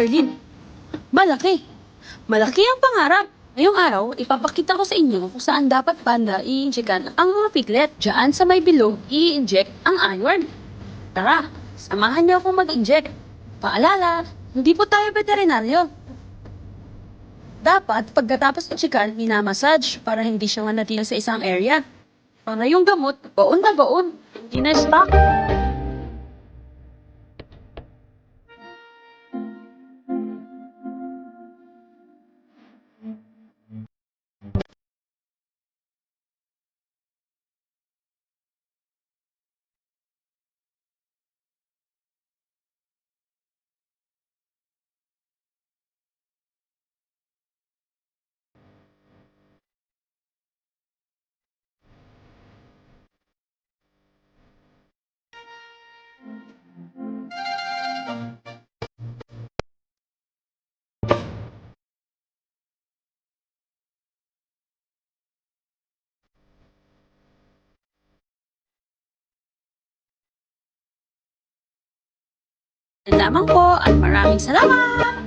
Arlene. Malaki. Malaki ang pangarap. Ngayong araw, ipapakita ko sa inyo kung saan dapat banda i-injectan ang mga piglet. Diyan sa may bilog, i-inject ang iron. Tara, samahan niyo akong mag-inject. Paalala, hindi po tayo veterinaryo. Dapat, pagkatapos i-injectan, minamassage para hindi siya manatili sa isang area. Para yung gamot, baon na baon. Hindi na stock. Lamang po at maraming salamat!